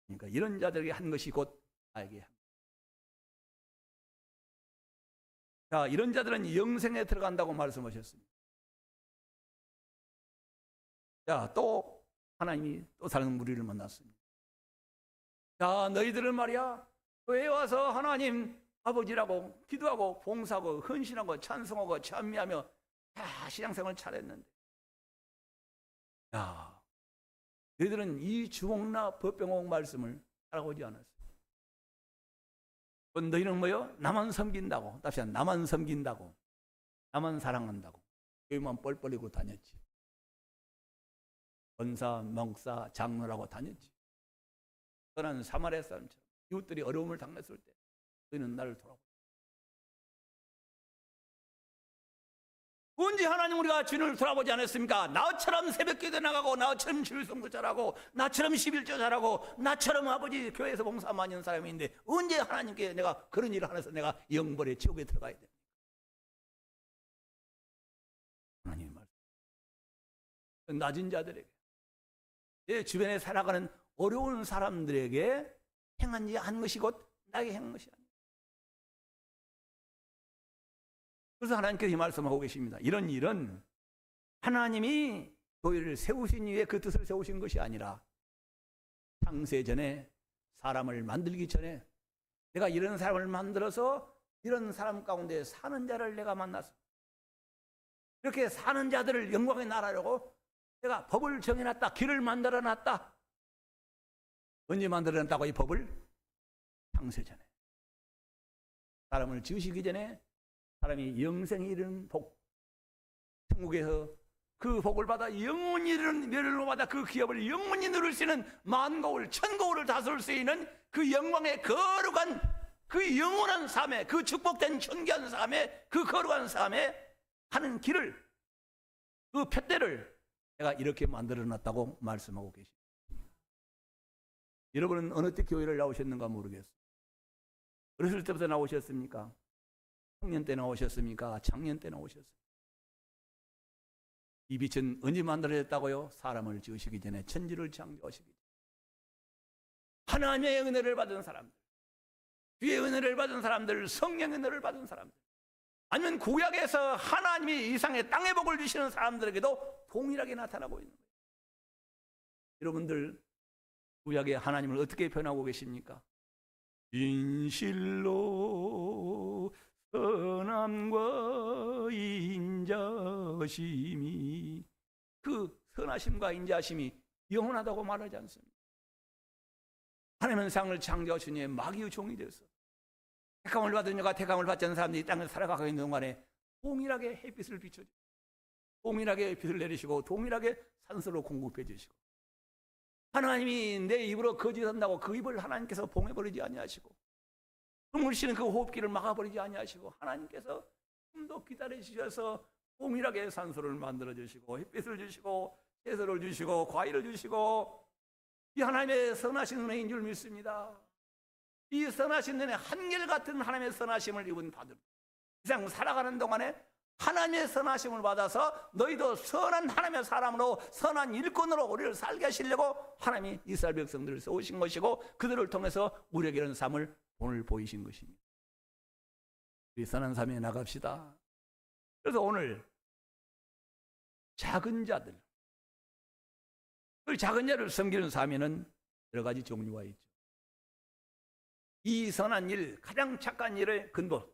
그러니까 이런 자들에게 한 것이 곧 나에게 한. 자, 이런 자들은 영생에 들어간다고 말씀하셨습니다. 자, 또 하나님이 또 다른 무리를 만났습니다. 자, 너희들은 말이야, 교회에 와서 하나님 아버지라고 기도하고 봉사하고 헌신하고 찬송하고 찬미하며 다 신앙생활을 잘했는데, 야, 너희들은 이 주목나 법병옥 말씀을 따라오지 않았어. 너희는 뭐요? 나만 섬긴다고, 다시 한 나만 섬긴다고, 나만 사랑한다고 교회만 뻘뻘이고 다녔지. 권사, 목사, 장로라고 다녔지. 떠난 사마리아 사람처럼 이웃들이 어려움을 당했을 때 너희는 나를 돌아보고. 언제 하나님 우리가 주님을 돌아보지 않았습니까? 나처럼 새벽기도 나가고, 나처럼 주일성도 잘하고, 나처럼 11조 잘하고, 나처럼 아버지 교회에서 봉사 많이 하는 사람인데 언제 하나님께 내가 그런 일을 하면서 내가 영벌의 지옥에 들어가야 됩니까? 하나님의 말씀. 낮은 자들에게, 내 주변에 살아가는 어려운 사람들에게 한 것이 곧 나에게 행한 것이 아니에요. 그래서 하나님께서 이 말씀하고 계십니다. 이런 일은 하나님이 교회를 세우신 이후에 그 뜻을 세우신 것이 아니라 창세 전에 사람을 만들기 전에 내가 이런 사람을 만들어서 이런 사람 가운데 사는 자를 내가 만나서 이렇게 사는 자들을 영광의 나라라고 내가 법을 정해놨다. 길을 만들어놨다. 언제 만들어놨다고 이 법을? 창세 전에. 사람을 지으시기 전에 사람이 영생에 이르는 복, 천국에서 그 복을 받아 영원히 이르는 멸을 받아 그 기업을 영원히 누릴 수 있는 만고울, 천고울을 다스릴 수 있는 그 영광의 거룩한 그 영원한 삶에, 그 축복된 존귀한 삶에, 그 거룩한 삶에 하는 길을, 그 푯대를 내가 이렇게 만들어놨다고 말씀하고 계십니다. 여러분은 어느 때 교회를 나오셨는가 모르겠어요. 어렸을 때부터 나오셨습니까? 청년 때 나오셨습니까? 작년 때 나오셨습니까? 이 빛은 언제 만들어졌다고요? 사람을 지으시기 전에, 천지를 창조하시기 전에. 하나님의 은혜를 받은 사람들, 주의 은혜를 받은 사람들, 성령의 은혜를 받은 사람들, 아니면 구약에서 하나님이 이상의 땅의 복을 주시는 사람들에게도 동일하게 나타나고 있는 거예요. 여러분들 구약의 하나님을 어떻게 표현하고 계십니까? 진실로 선함과 인자심이, 그 선하심과 인자심이 영원하다고 말하지 않습니다. 하나님은 세상을 창조하시니 마귀의 종이 되어서 택함을 받은 자가 택함을 받지 않는 사람들이 땅을 살아가고 있는 동안에 동일하게 햇빛을 비춰주시고, 동일하게 빛을 내리시고, 동일하게 산소를 공급해 주시고, 하나님이 내 입으로 거짓한다고 그 입을 하나님께서 봉해버리지 아니하시고, 숨을 쉬는 그 호흡기를 막아버리지 아니하시고, 하나님께서 좀 더 기다리셔서 동일하게 산소를 만들어 주시고, 햇빛을 주시고, 채소를 주시고, 과일을 주시고, 이 하나님의 선하신 은혜인 줄 믿습니다. 이 선하신 은혜, 한결같은 하나님의 선하심을 입은 바들, 세상 살아가는 동안에 하나님의 선하심을 받아서 너희도 선한 하나님의 사람으로, 선한 일꾼으로 우리를 살게 하시려고 하나님이 이스라엘 백성들을 세우신 것이고, 그들을 통해서 우리에게 이런 삶을 오늘 보이신 것입니다. 우리 선한 삶에 나갑시다. 그래서 오늘 작은 자들, 그 작은 자를 섬기는 삶에는 여러 가지 종류가 있죠. 이 선한 일, 가장 착한 일의 근본,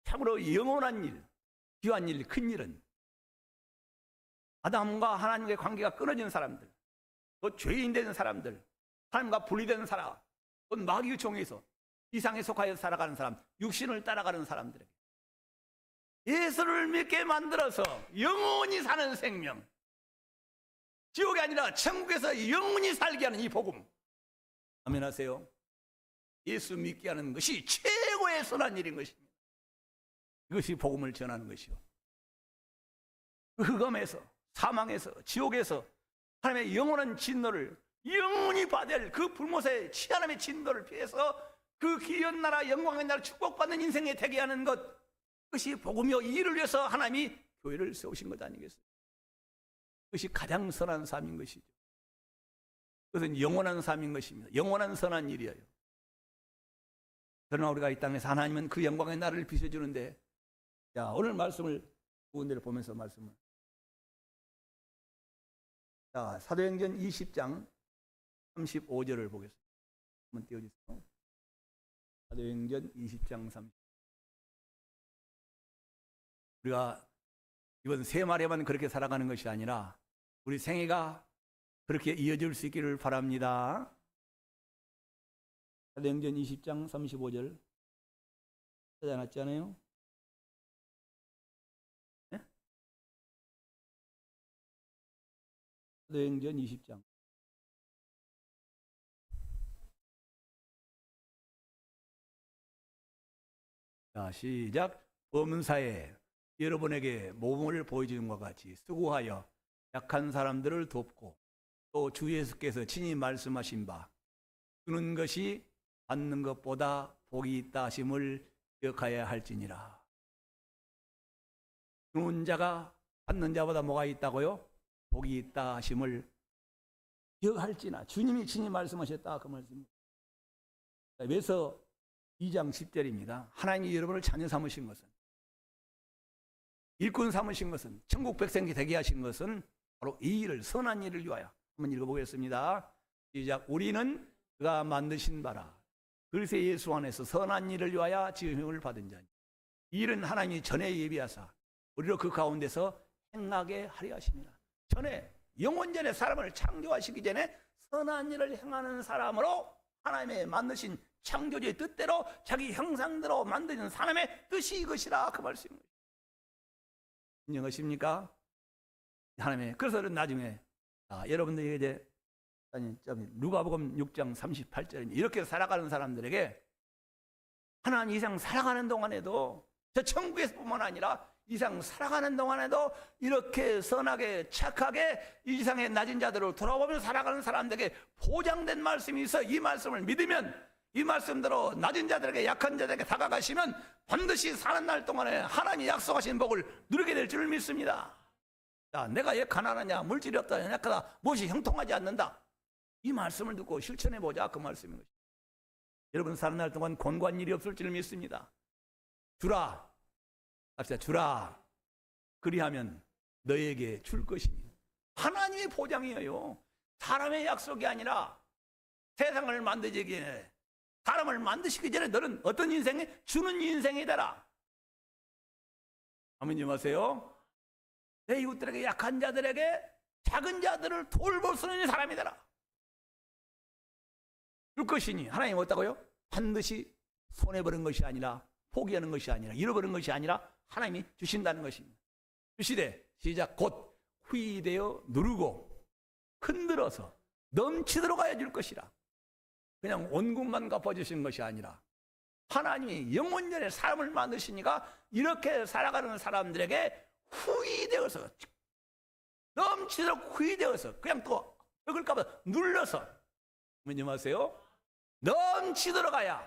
참으로 영원한 일, 귀한 일, 큰 일은 아담과 하나님과의 관계가 끊어진 사람들, 또 죄인 되는 사람들, 하나님과 분리되는 사람, 또 마귀의 종에서 이상에 속하여 살아가는 사람, 육신을 따라가는 사람들에게 예수를 믿게 만들어서 영원히 사는 생명, 지옥이 아니라 천국에서 영원히 살게 하는 이 복음, 아멘 하세요. 예수 믿게 하는 것이 최고의 선한 일인 것입니다. 이것이 복음을 전하는 것이요, 그 흑암에서, 사망에서, 지옥에서 하나님의 영원한 진노를 영원히 받을 그 불못의 치하나님의 진노를 피해서 그 귀한 나라, 영광의 나라, 축복받는 인생에 되게 하는 것, 그것이 복음이요, 이 일을 위해서 하나님이 교회를 세우신 것 아니겠어요? 그것이 가장 선한 삶인 것이죠. 그것은 영원한 삶인 것입니다. 영원한 선한 일이에요. 그러나 우리가 이 땅에서 하나님은 그 영광의 나라를 비춰주는데, 자, 오늘 말씀을 두 군데를 보면서 말씀을, 자, 사도행전 20장 35절을 보겠습니다. 한번 띄워주세요. 사도행전 20장 30. 우리가 이번 세말에만 그렇게 살아가는 것이 아니라 우리 생애가 그렇게 이어질 수 있기를 바랍니다. 사도행전 20장 35절 찾아놨지 않아요? 네? 사도행전 20장. 자, 시작. 범사에 여러분에게 모범을 보여주는 것과 같이 수고하여 약한 사람들을 돕고, 또 주 예수께서 친히 말씀하신 바 주는 것이 받는 것보다 복이 있다 하심을 기억하여야 할지니라. 주는 자가 받는 자보다 뭐가 있다고요? 복이 있다 하심을 기억할지나. 주님이 친히 말씀하셨다, 그 말씀입니다. 그래서 2장 10절입니다. 하나님이 여러분을 자녀 삼으신 것은, 일꾼 삼으신 것은, 천국 백성이 되게 하신 것은 바로 이 일을, 선한 일을 위하여. 한번 읽어보겠습니다. 시작. 우리는 그가 만드신 바라 그리스도 예수 안에서 선한 일을 위하여 지음을 받은 자니, 이 일은 하나님이 전에 예비하사 우리로 그 가운데서 행하게 하려 하심이라. 전에, 영원 전에 사람을 창조하시기 전에 선한 일을 행하는 사람으로 하나님의 만드신 창조주의 뜻대로 자기 형상대로 만드는 사람의 뜻이 이것이라, 그 말씀입니다. 인정하십니까? 하나님의. 그래서 나중에 여러분들에게 이제 누가복음 6장 38절에 이렇게 살아가는 사람들에게 하나님 이상 살아가는 동안에도, 저 천국에서뿐만 아니라 이상 살아가는 동안에도 이렇게 선하게 착하게 이 세상의 낮은 자들을 돌아보면서 살아가는 사람들에게 보장된 말씀이 있어. 이 말씀을 믿으면, 이 말씀대로 낮은 자들에게, 약한 자들에게 다가가시면 반드시 사는 날 동안에 하나님이 약속하신 복을 누리게 될 줄 믿습니다. 자, 내가 왜 가난하냐, 물질이 없다, 연약하다, 무엇이 형통하지 않는다, 이 말씀을 듣고 실천해보자, 그 말씀인 것입니다. 여러분 사는 날 동안 곤고한 일이 없을 줄 믿습니다. 주라, 합시다. 주라, 그리하면 너에게 줄 것이니. 하나님의 보장이에요. 사람의 약속이 아니라 세상을 만들기 전에, 사람을 만드시기 전에 너는 어떤 인생에? 주는 인생이 되라. 아멘 좀 하세요. 내 이웃들에게, 약한 자들에게, 작은 자들을 돌볼 수 있는 사람이 되라. 줄 것이니. 하나님 어떻다고요? 반드시 손해버린 것이 아니라, 포기하는 것이 아니라, 잃어버린 것이 아니라 하나님이 주신다는 것입니다. 주시되, 시작. 곧 후이되어 누르고 흔들어서 넘치도록 하여 줄 것이라. 그냥 온국만 갚아주신 것이 아니라 하나님이 영원전에 사람을 만드시니까 이렇게 살아가는 사람들에게 후이되어서, 넘치도록 후이되어서, 그냥 또 벽을까봐 눌러서, 뭔지 아세요? 넘치도록 하여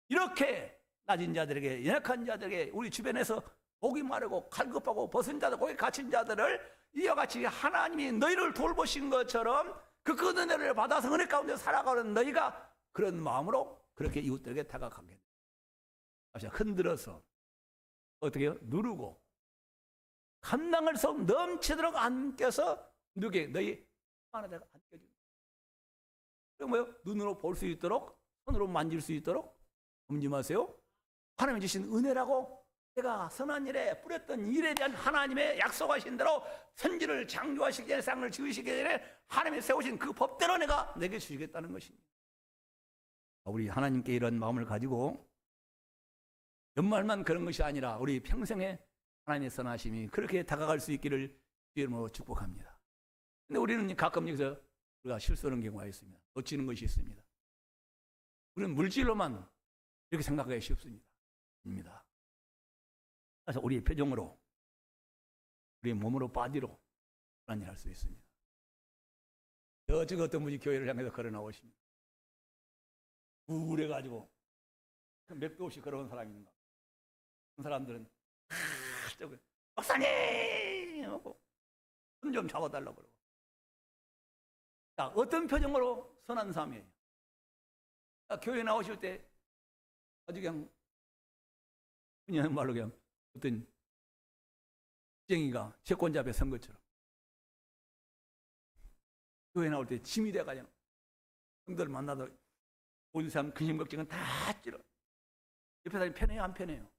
이렇게 낮은 자들에게, 연약한 자들에게, 우리 주변에서 목이 마르고 갈급하고 벗은 자들, 거기 갇힌 자들을 이와 같이 하나님이 너희를 돌보신 것처럼 그 은혜를 받아서 은혜 가운데 살아가는 너희가 그런 마음으로 그렇게 이웃들에게 다가가게 됩니다. 흔들어서 어떻게 해요? 누르고 감당할 수 없는 넘치도록 안겨서 누게? 너희 안에다가 안겨줍니다. 그게 뭐예요? 눈으로 볼 수 있도록, 손으로 만질 수 있도록. 엄지 마세요. 하나님이 주신 은혜라고 내가 선한 일에 뿌렸던 일에 대한 하나님의 약속하신 대로 선지를 창조하시기 전에 세상을 지으시기 전에 하나님이 세우신 그 법대로 내게 주시겠다는 것입니다. 우리 하나님께 이런 마음을 가지고 연말만 그런 것이 아니라 우리 평생에 하나님의 선하심이 그렇게 다가갈 수 있기를 주의 이름으로 축복합니다. 근데 우리는 가끔 여기서 우리가 실수하는 경우가 있습니다. 놓치는 것이 있습니다. 우리는 물질로만 이렇게 생각하기 쉽습니다. 그래서 우리의 표정으로, 우리의 몸으로, 바디로 그런 일을 할 수 있습니다. 저쪽 어떤 분이 교회를 향해서 걸어 나오십니다. 우울해가지고 맥도 없이 걸어온 사람이 있는가. 그런 사람들은 박사님 하고 손 좀 잡아달라고 그러고. 자, 어떤 표정으로 선한 삶이에요? 자, 교회 나오실 때 아주 그냥 말로 그냥 어떤 쟁이가 채권자 앞에 선 것처럼 교회 나올 때 짐이 돼가지고 형들을 만나도 온 사람 근심 걱정은 다 찔러. 옆에 사람이 편해요, 안 편해요?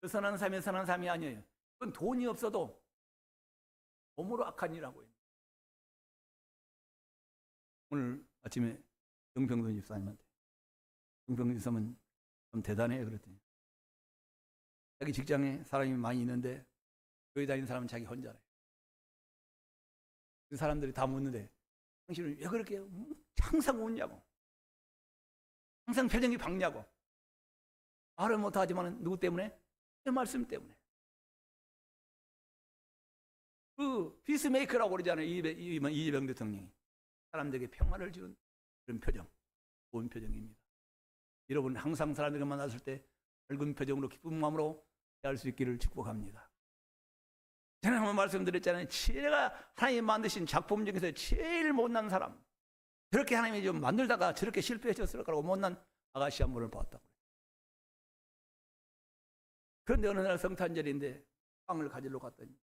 그 선한 삶이 선한 삶이 아니에요. 그건 돈이 없어도 몸으로 악한 일하고 있는. 오늘 아침에 정평돈 집사님한테, 정평돈 집사님은 좀 대단해요 그랬더니, 자기 직장에 사람이 많이 있는데 교회 다니는 사람은 자기 혼자래. 그 사람들이 다 묻는데 당신은 왜 그렇게 항상 웃냐고, 항상 표정이 밝냐고. 말을 못하지만 누구 때문에? 그 말씀 때문에. 그 피스메이커라고 그러잖아요. 이재명 대통령이. 사람들에게 평화를 주는 그런 표정, 좋은 표정입니다. 여러분 항상 사람들과 만났을 때 밝은 표정으로 기쁜 마음으로 대할 수 있기를 축복합니다. 제가 한번 말씀드렸잖아요. 제가 하나님이 만드신 작품 중에서 제일 못난 사람, 저렇게 하나님이 좀 만들다가 저렇게 실패하셨을 거라고 못난 아가씨 한 분을 봤다고. 그런데 어느 날 성탄절인데 빵을 가지러 갔더니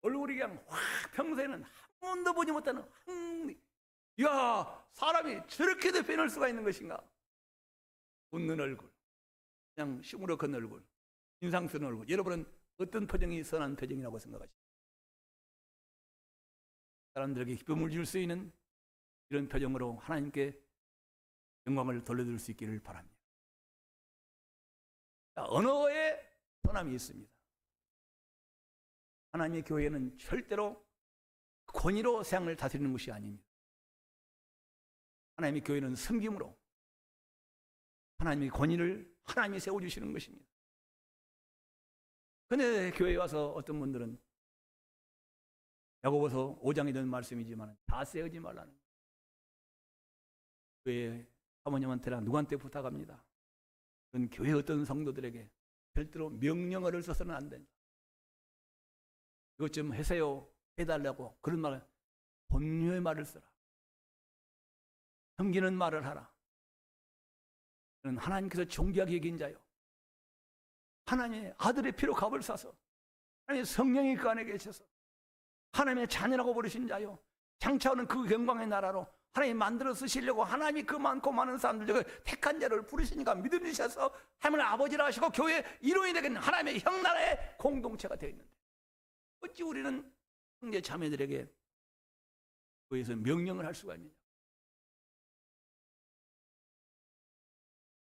얼굴이 그냥 확, 평소에는 한 번도 보지 못하는 이야, 사람이 저렇게도 변할 수가 있는 것인가. 웃는 얼굴, 그냥 시무룩한 얼굴, 인상 쓰는 얼굴. 여러분은 어떤 표정이 선한 표정이라고 생각하십니까? 사람들에게 기쁨을 줄 수 있는 이런 표정으로 하나님께 영광을 돌려드릴 수 있기를 바랍니다. 자, 언어에 선함이 있습니다. 하나님의 교회는 절대로 권위로 세상을 다스리는 것이 아닙니다. 하나님의 교회는 섬김으로 하나님의 권위를 하나님이 세워주시는 것입니다. 그런데 교회에 와서 어떤 분들은 야고보서 5장에 있는 말씀이지만 다 세우지 말라는 거예요. 교회 사모님한테나 누구한테 부탁합니다. 그건 교회 어떤 성도들에게 절대로 명령어를 써서는 안 된다. 이것 좀 하세요, 해달라고 그런 말, 권유의 말을 써라. 섬기는 말을 하라. 저는 하나님께서 존귀하게 여긴 자요, 하나님의 아들의 피로 값을 사서 하나님의 성령이 그 안에 계셔서 하나님의 자녀라고 부르신 자요, 장차오는 그 영광의 나라로 하나님이 만들어 쓰시려고 하나님이 그 많고 많은 사람들 중에 택한 자를 부르시니까 믿음 주셔서 하나님을 아버지라 하시고 교회의 이론이 되겠는 하나님의 형나라의 공동체가 되어 있는데 어찌 우리는 형제 자매들에게 교회에서 명령을 할 수가 있느냐.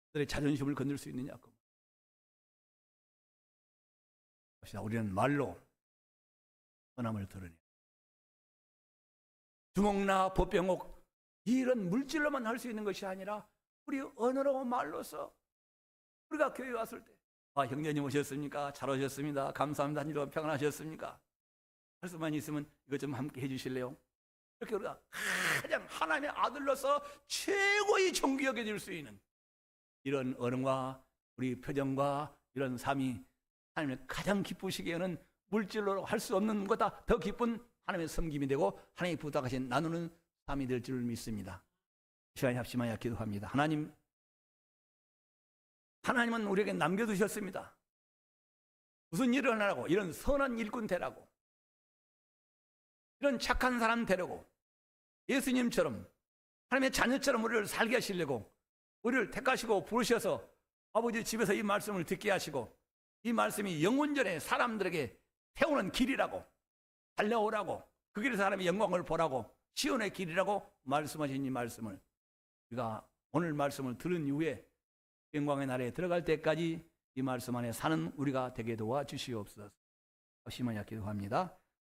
그들의 자존심을 건들 수 있느냐고. 우리는 말로 선함을 드러내요. 주먹나 보병옥 이런 물질로만 할 수 있는 것이 아니라 우리 언어로 말로서 우리가 교회에 왔을 때 형제님 오셨습니까? 잘 오셨습니다. 감사합니다. 한주간 평안하셨습니까? 할 수만 있으면 이것 좀 함께 해주실래요? 이렇게 우리가 가장 하나님의 아들로서 최고의 존귀 여겨질 수 있는 이런 언어와 우리 표정과 이런 삶이 하나님을 가장 기쁘시기에는 물질로 할 수 없는 것보다 더 기쁜 하나님의 섬김이 되고 하나님이 부탁하신 나누는 삶이 될 줄 믿습니다. 시간이 합심하여 기도합니다. 하나님은 우리에게 남겨두셨습니다. 무슨 일을 하라고? 이런 선한 일꾼 되라고, 이런 착한 사람 되려고, 예수님처럼 하나님의 자녀처럼 우리를 살게 하시려고 우리를 택하시고 부르셔서 아버지 집에서 이 말씀을 듣게 하시고 이 말씀이 영원전에 사람들에게 태우는 길이라고, 달려오라고, 그 길에서 사람의 영광을 보라고, 시온의 길이라고 말씀하신 이 말씀을 우리가 오늘 말씀을 들은 이후에 영광의 나라에 들어갈 때까지 이 말씀 안에 사는 우리가 되게 도와주시옵소서. 심하게 기도합니다.